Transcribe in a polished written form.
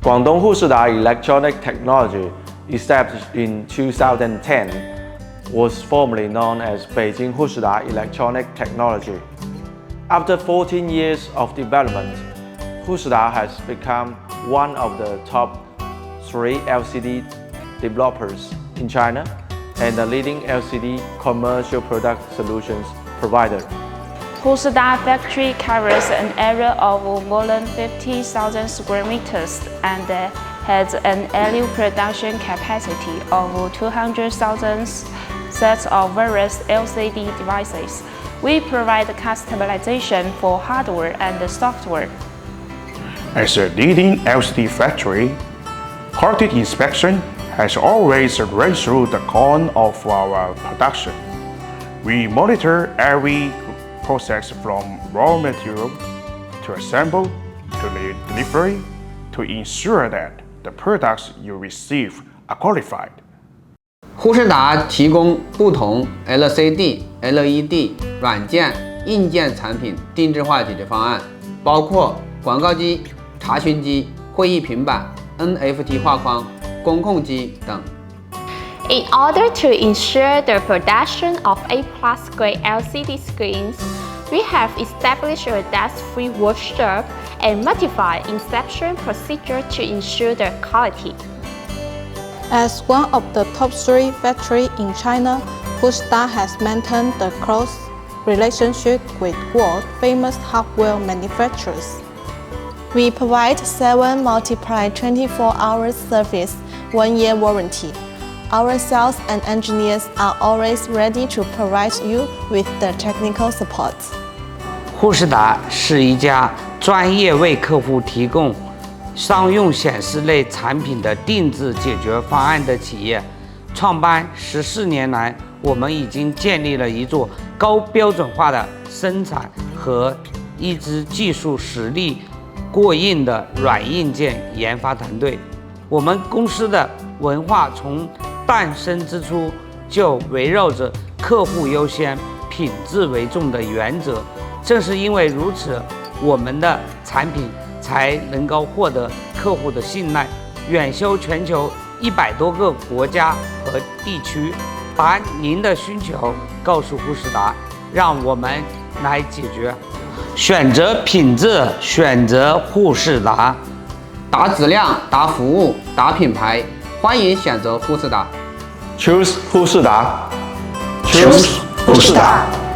Guangdong Hushida Electronic Technology, established in 2010, was formerly known as Beijing Hushida Electronic Technology. After 14 years of development, Hushida has become one of the top 3 LCD developers in China and a leading LCD commercial product solutions provider. Hushida factory covers an area of more than 50,000 square meters and has an annual production capacity of 200,000 sets of various LCD devices. We provide customization for hardware and software. As a leading LCD factory, quality inspection has always run through the core of our production. We monitor every process from raw material to assemble to the delivery to ensure that the products you receive are qualified. 呼士达提供不同 LCD、LED、软件、硬件产品定制化解决方案，包括广告机、查询机、会议平板、NFT 画框、工控机等。In order to ensure the production of A+ grade LCD screens, we have established a dust-free workshop and modified inspection procedure to ensure their quality. As one of the top 3 factories in China, Hushida has maintained the close relationship with world-famous hardware manufacturers. We provide 7 multiplied 24-hour service, 1-year warranty. Our sales and engineers are always ready to provide you with the technical support. 呼士达是一家专业为客户提供商用显示类产品的定制解决方案的企业。创办14年来，我们已经建立了一座高标准化的生产和一支技术实力过硬的软硬件研发团队。我们公司的文化从诞生之初就围绕着客户优先、品质为重的原则。正是因为如此，我们的产品才能够获得客户的信赖，远销全球100多个国家和地区。把您的需求告诉呼士达，让我们来解决。选择品质，选择呼士达。打质量，打服务，打品牌，欢迎选择呼士达。Choose Hushida. Choose Hushida.